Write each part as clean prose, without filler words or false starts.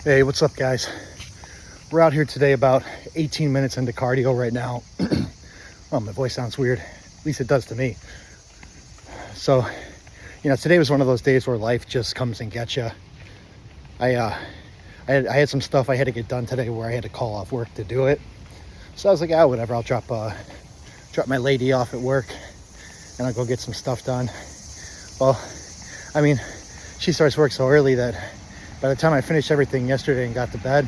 Hey, what's up, guys? We're out here today about 18 minutes into cardio right now. Oh, my voice sounds weird. At least it does to me. So, today was one of those days where life just comes and gets you. I had some stuff I had to get done today where I had to call off work to do it. So I was like, whatever. I'll drop my lady off at work and I'll go get some stuff done. Well, she starts work so early that by the time I finished everything yesterday and got to bed,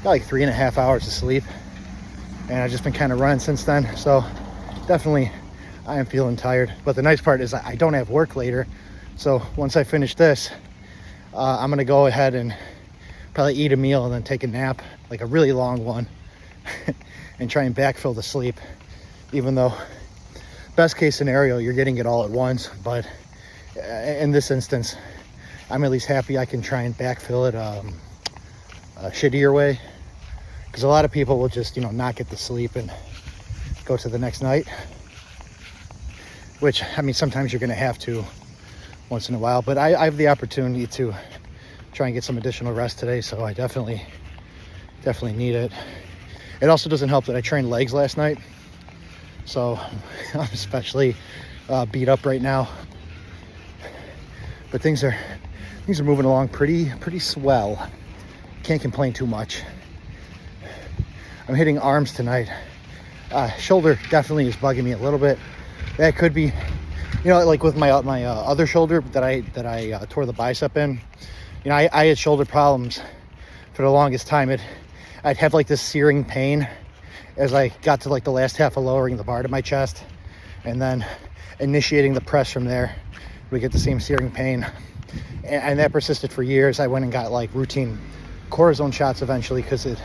got like 3.5 hours of sleep. And I've just been kind of running since then. So definitely I am feeling tired. But the nice part is I don't have work later. So once I finish this, I'm going to go ahead and probably eat a meal and then take a nap, like a really long one, and try and backfill the sleep. Even though best case scenario, you're getting it all at once. But in this instance, I'm at least happy I can try and backfill it a shittier way, because a lot of people will just not get the sleep and go to the next night, which sometimes you're going to have to once in a while, but I have the opportunity to try and get some additional rest today, so I definitely need it. It also doesn't help that I trained legs last night, so I'm especially beat up right now, but things are moving along pretty swell. Can't complain too much. I'm hitting arms tonight. Shoulder definitely is bugging me a little bit. That could be, like with my other shoulder that I tore the bicep in. I had shoulder problems for the longest time. I'd have like this searing pain as I got to like the last half of lowering the bar to my chest, and then initiating the press from there, we get the same searing pain. And that persisted for years. I went and got like routine cortisone shots eventually because it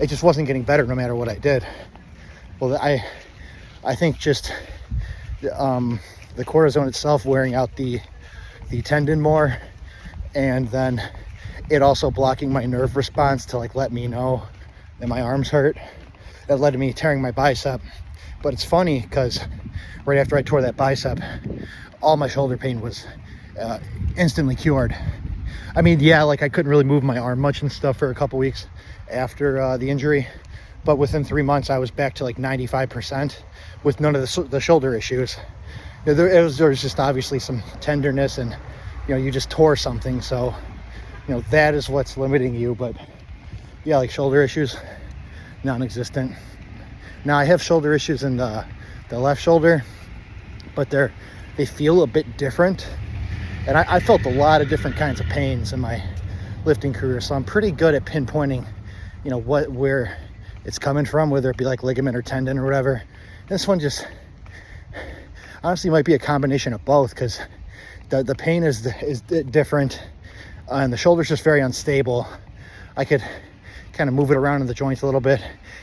just wasn't getting better no matter what I did. Well, I think just the cortisone itself wearing out the tendon more, and then it also blocking my nerve response to like let me know that my arms hurt. That led to me tearing my bicep. But it's funny because right after I tore that bicep, all my shoulder pain was instantly cured. Like I couldn't really move my arm much and stuff for a couple weeks after the injury, but within 3 months I was back to like 95% with none of the shoulder issues. There was just obviously some tenderness, and you just tore something, so that is what's limiting you. But yeah, like shoulder issues, non-existent. Now I have shoulder issues in the left shoulder, but they feel a bit different. And I felt a lot of different kinds of pains in my lifting career, so I'm pretty good at pinpointing, where it's coming from, whether it be like ligament or tendon or whatever. This one just honestly might be a combination of both, because the pain is different, and the shoulder's just very unstable. I could kind of move it around in the joints a little bit,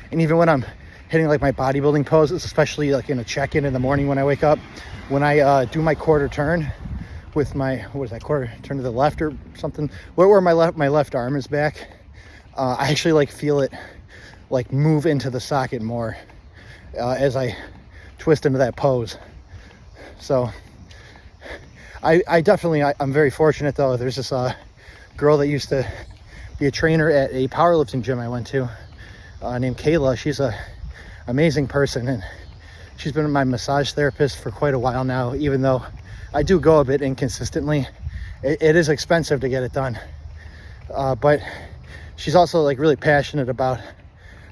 and even when I'm hitting like my bodybuilding poses, especially like in a check-in in the morning when I wake up, when I do my quarter turn with my, quarter turn to the left or something, where my left arm is back, I actually like feel it like move into the socket more as I twist into that pose. So I'm very fortunate though. There's this girl that used to be a trainer at a powerlifting gym I went to, named Kayla. She's a amazing person, and she's been my massage therapist for quite a while now, even though I do go a bit inconsistently. It is expensive to get it done, but she's also like really passionate about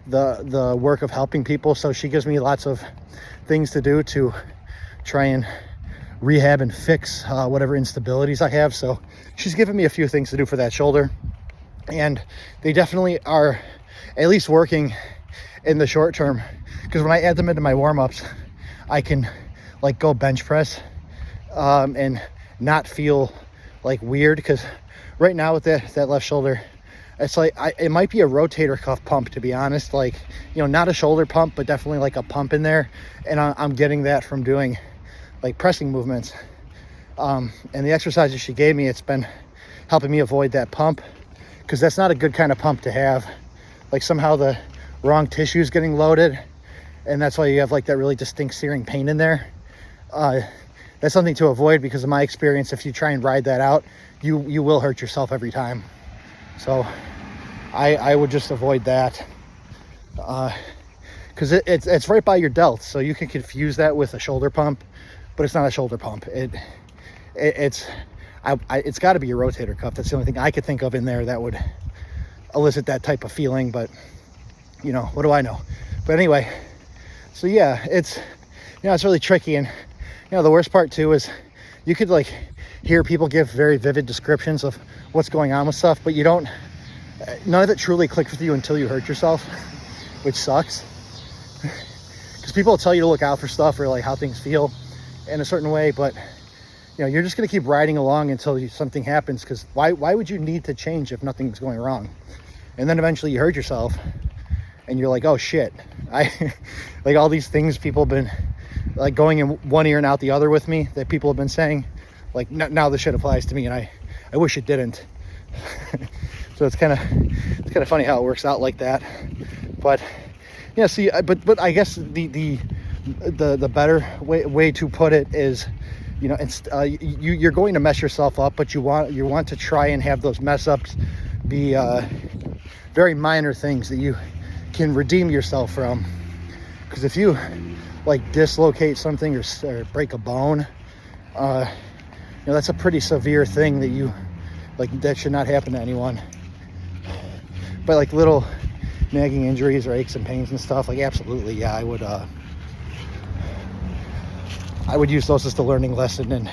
the work of helping people, so she gives me lots of things to do to try and rehab and fix whatever instabilities I have. So she's given me a few things to do for that shoulder, and they definitely are at least working in the short term, because when I add them into my warm-ups, I can like go bench press and not feel like weird, because right now with that left shoulder, it's like it might be a rotator cuff pump, to be honest. Like, not a shoulder pump, but definitely like a pump in there, and I'm getting that from doing like pressing movements, and the exercises she gave me, it's been helping me avoid that pump, because that's not a good kind of pump to have. Like somehow the wrong tissue is getting loaded, and that's why you have like that really distinct searing pain in there. That's something to avoid, because in my experience, if you try and ride that out, you will hurt yourself every time. So I would just avoid that. Because it's right by your delts, so you can confuse that with a shoulder pump, but it's not a shoulder pump. It's got to be a rotator cuff. That's the only thing I could think of in there that would elicit that type of feeling, but you know, what do I know? But anyway, so yeah, it's, you know, it's really tricky. And you know, the worst part too is you could like hear people give very vivid descriptions of what's going on with stuff, but you don't, none of it truly clicks with you until you hurt yourself, which sucks. Because people will tell you to look out for stuff or like how things feel in a certain way, but you know, you're just going to keep riding along until something happens. Because why would you need to change if nothing's going wrong? And then eventually you hurt yourself and you're like, oh shit, like all these things people have been like going in one ear and out the other with me that people have been saying, like now this shit applies to me, and I wish it didn't. So it's kind of funny how it works out like that. But yeah, see, but I guess the better way to put it is, you know, you're going to mess yourself up, but you want to try and have those mess ups be very minor things that you can redeem yourself from. Because if you like dislocate something or break a bone, you know, that's a pretty severe thing that you like, that should not happen to anyone. But like little nagging injuries or aches and pains and stuff, like absolutely, yeah, I would use those as the learning lesson and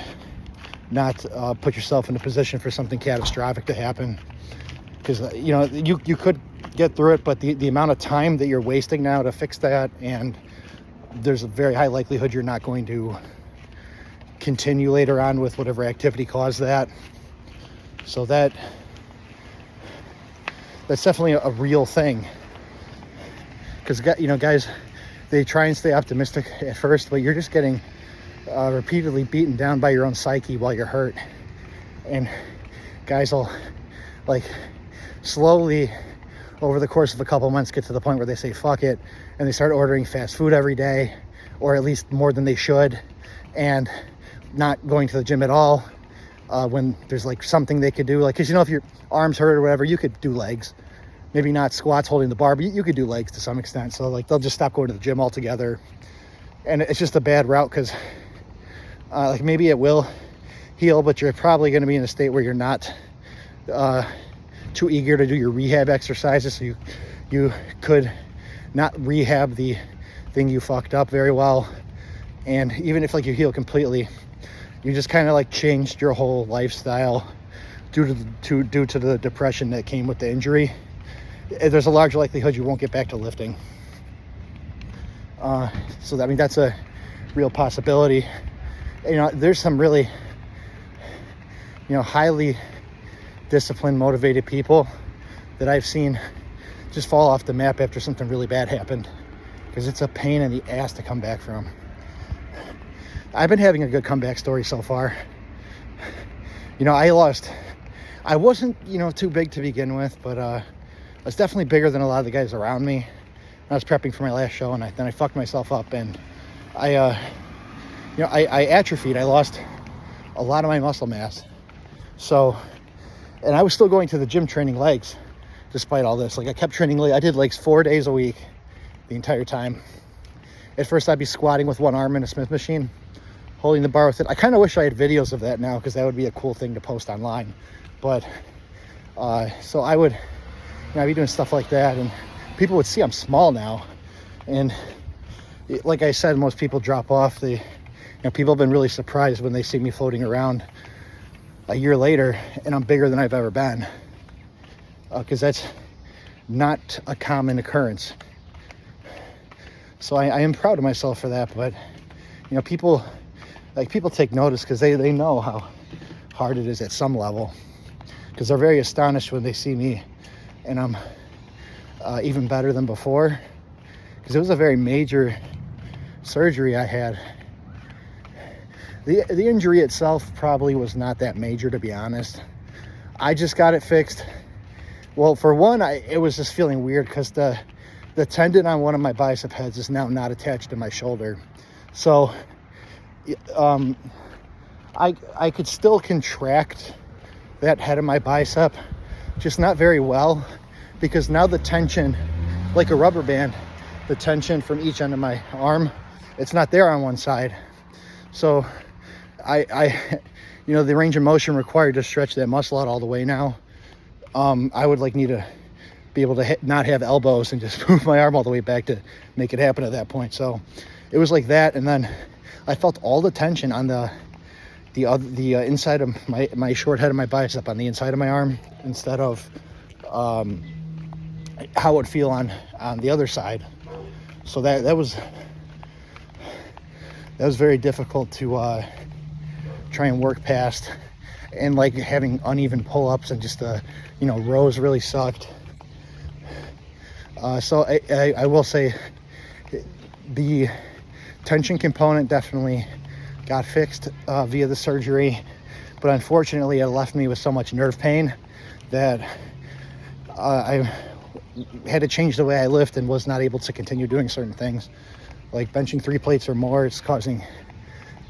not put yourself in a position for something catastrophic to happen. Because you know, you could get through it, but the amount of time that you're wasting now to fix that, and there's a very high likelihood you're not going to continue later on with whatever activity caused that. So that's definitely a real thing. Because, you know, guys, they try and stay optimistic at first, but you're just getting repeatedly beaten down by your own psyche while you're hurt. And guys will like slowly over the course of a couple months get to the point where they say fuck it, and they start ordering fast food every day, or at least more than they should, and not going to the gym at all when there's like something they could do. Like, because you know, if your arms hurt or whatever, you could do legs, maybe not squats holding the bar, but you could do legs to some extent. So like they'll just stop going to the gym altogether, and it's just a bad route. Because like maybe it will heal, but you're probably going to be in a state where you're not too eager to do your rehab exercises, so you could not rehab the thing you fucked up very well. And even if like you heal completely, you just kind of like changed your whole lifestyle due to the depression that came with the injury. There's a large likelihood you won't get back to lifting. So I mean, that's a real possibility. You know, there's some really, you know, highly disciplined, motivated people that I've seen just fall off the map after something really bad happened, because it's a pain in the ass to come back from. I've been having a good comeback story so far. You know, I wasn't, you know, too big to begin with, but I was definitely bigger than a lot of the guys around me. I was prepping for my last show, and then I fucked myself up, and I atrophied. I lost a lot of my muscle mass. So, and I was still going to the gym training legs despite all this. Like, I kept training legs. I did legs 4 days a week the entire time. At first, I'd be squatting with one arm in a Smith machine, holding the bar with it. I kind of wish I had videos of that now, because that would be a cool thing to post online. But so I would, you know, I'd be doing stuff like that, and people would see I'm small now. And like I said, most people drop off. You know, people have been really surprised when they see me floating around a year later and I'm bigger than I've ever been, because that's not a common occurrence. So I am proud of myself for that. But you know, people take notice because they know how hard it is at some level, because they're very astonished when they see me and I'm even better than before, because it was a very major surgery I had. The injury itself probably was not that major, to be honest. I just got it fixed. Well, for one, it was just feeling weird because the tendon on one of my bicep heads is now not attached to my shoulder. So I could still contract that head of my bicep, just not very well, because now the tension, like a rubber band, the tension from each end of my arm, it's not there on one side. So I you know, the range of motion required to stretch that muscle out all the way now, I would like need to be able to not have elbows and just move my arm all the way back to make it happen at that point. So it was like that, and then I felt all the tension on the inside of my short head of my bicep, on the inside of my arm, instead of how it would feel on the other side. So that was very difficult to try and work past, and like having uneven pull-ups and just you know, rows really sucked. So I will say the tension component definitely got fixed via the surgery, but unfortunately it left me with so much nerve pain that I had to change the way I lift and was not able to continue doing certain things, like benching 3 plates or more. It's causing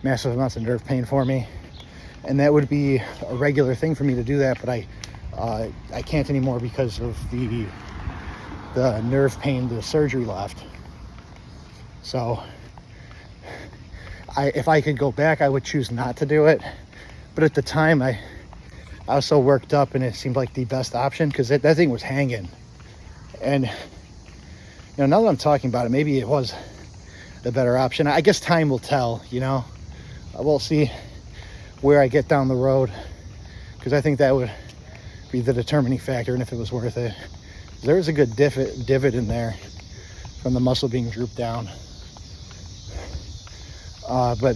massive amounts of nerve pain for me, and that would be a regular thing for me to do that, but I can't anymore because of the nerve pain the surgery left. So if I could go back, I would choose not to do it, but at the time I was so worked up, and it seemed like the best option because that thing was hanging. And you know, now that I'm talking about it, maybe it was the better option. I guess time will tell, you know. We'll see where I get down the road, because I think that would be the determining factor, and if it was worth it. There was a good divot in there from the muscle being drooped down. But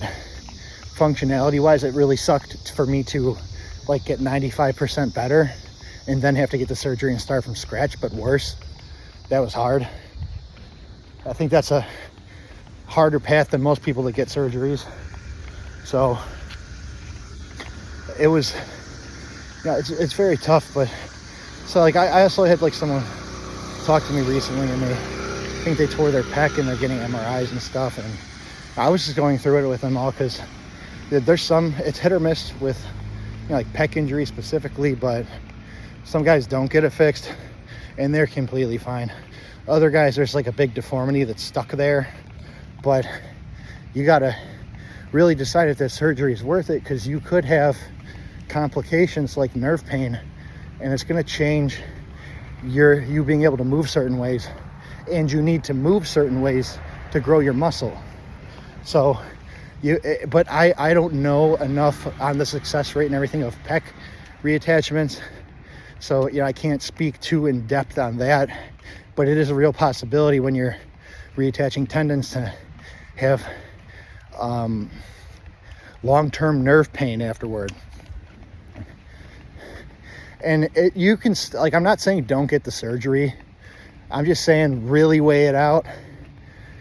functionality wise, it really sucked for me to like get 95% better and then have to get the surgery and start from scratch, but worse. That was hard. I think that's a harder path than most people that get surgeries. So it was, yeah, it's very tough. But so like I also had like someone talk to me recently, and I think they tore their pec and they're getting MRIs and stuff, and I was just going through it with them all, because there's some, it's hit or miss with, you know, like pec injury specifically, but some guys don't get it fixed and they're completely fine. Other guys, there's like a big deformity that's stuck there, but you gotta really decide if that surgery is worth it, because you could have complications like nerve pain, and it's going to change you being able to move certain ways, and you need to move certain ways to grow your muscle. So but I don't know enough on the success rate and everything of pec reattachments, so you know, I can't speak too in depth on that, but it is a real possibility when you're reattaching tendons to have long-term nerve pain afterward. And you can, like, I'm not saying don't get the surgery. I'm just saying really weigh it out,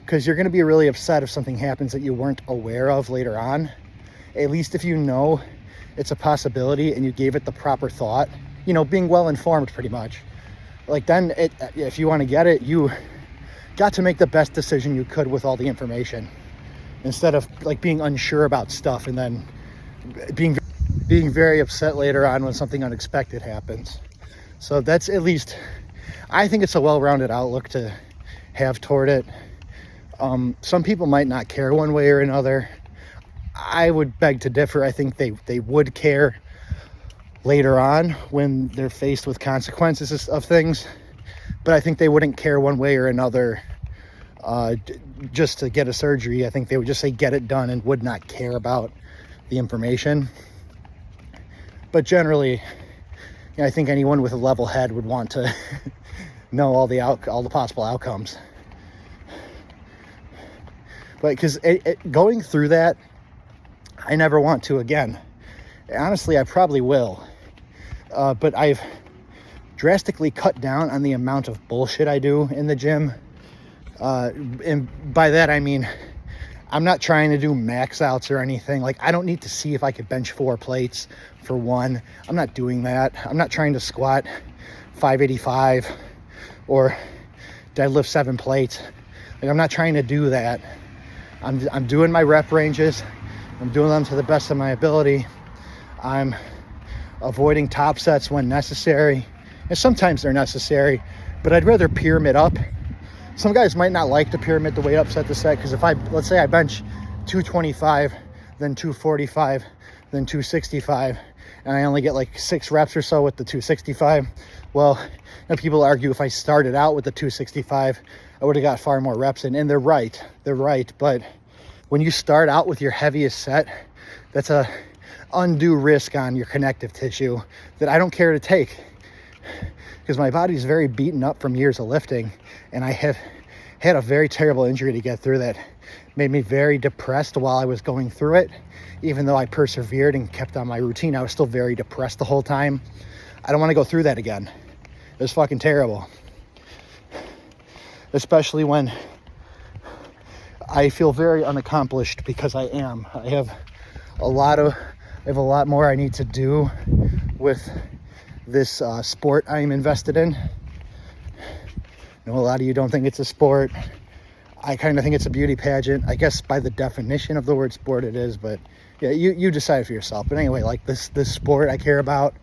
because you're going to be really upset if something happens that you weren't aware of later on. At least if you know it's a possibility and you gave it the proper thought, you know, being well informed pretty much. Like then if you want to get it, you got to make the best decision you could with all the information, instead of like being unsure about stuff and then being very upset later on when something unexpected happens. So that's, at least I think it's a well-rounded outlook to have toward it. Some people might not care one way or another. I would beg to differ. I think they would care later on when they're faced with consequences of things, but I think they wouldn't care one way or another just to get a surgery. I think they would just say get it done and would not care about the information. But generally, you know, I think anyone with a level head would want to know all the possible outcomes. But because going through that, I never want to again. Honestly, I probably will. But I've drastically cut down on the amount of bullshit I do in the gym. And by that, I mean, I'm not trying to do max outs or anything. Like, I don't need to see if I could bench 4 plates for one. I'm not doing that. I'm not trying to squat 585 or deadlift 7 plates. Like, I'm not trying to do that. I'm doing my rep ranges. I'm doing them to the best of my ability. I'm avoiding top sets when necessary, And sometimes they're necessary, but I'd rather pyramid up. Some guys might not like to pyramid the weight up set to set, because if let's say I bench 225, then 245, then 265, and I only get like 6 reps or so with the 265. Well, people argue if I started out with the 265, I would have got far more reps in, and they're right, but when you start out with your heaviest set, that's a undue risk on your connective tissue that I don't care to take, because my body's very beaten up from years of lifting, and I have had a very terrible injury to get through that made me very depressed while I was going through it. Even though I persevered and kept on my routine, I was still very depressed the whole time. I don't want to go through that again. It was fucking terrible. Especially when I feel very unaccomplished, because I am. I have a lot more I need to do with this sport I am invested in. I know a lot of you don't think it's a sport. I kind of think it's a beauty pageant. I guess by the definition of the word sport it is, but yeah, you decide for yourself. But anyway, like this sport I care about,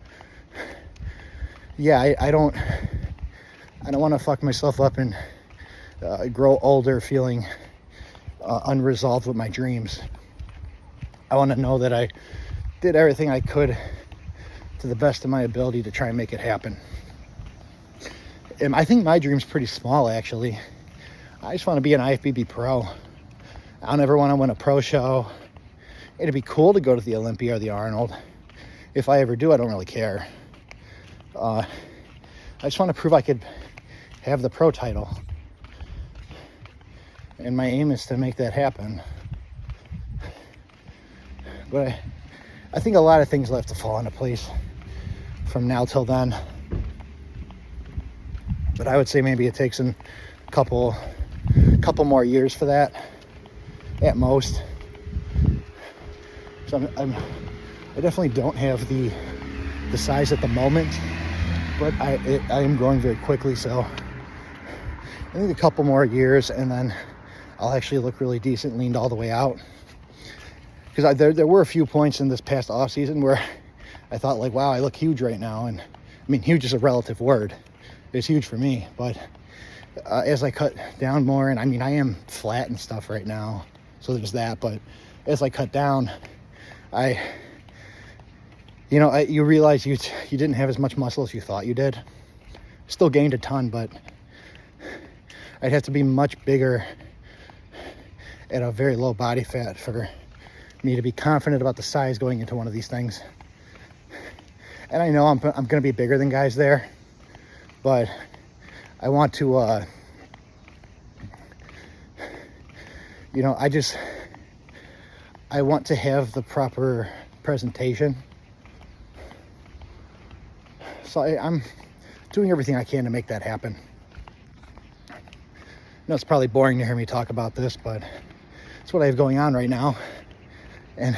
yeah, I don't want to fuck myself up and grow older feeling unresolved with my dreams. I want to know that I did everything I could to the best of my ability to try and make it happen. And I think my dream's pretty small, actually. I just want to be an IFBB pro. I don't ever want to win a pro show. It'd be cool to go to the Olympia or the Arnold. If I ever do, I don't really care. I just want to prove I could have the pro title. And my aim is to make that happen. But I think a lot of things will have to fall into place from now till then. But I would say maybe it takes a couple more years for that, at most. So I definitely don't have the size at the moment, but I am growing very quickly. So I think a couple more years, and then I'll actually look really decent, leaned all the way out. Because there were a few points in this past off season where I thought, like, wow, I look huge right now. And I mean, huge is a relative word. It's huge for me, but as I cut down more, and I mean, I am flat and stuff right now, so there's that. But as I cut down, you realize you didn't have as much muscle as you thought you did. Still gained a ton, but I'd have to be much bigger at a very low body fat for me to be confident about the size going into one of these things. And I know I'm going to be bigger than guys there, but I want to, I want to have the proper presentation. So I'm doing everything I can to make that happen. I know it's probably boring to hear me talk about this, but it's what I have going on right now. And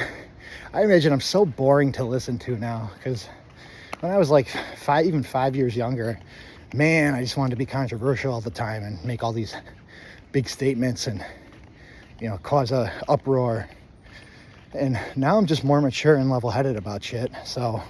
I imagine I'm so boring to listen to now, because when I was like 5 years younger, man, I just wanted to be controversial all the time and make all these big statements and, cause a uproar. And now I'm just more mature and level-headed about shit. So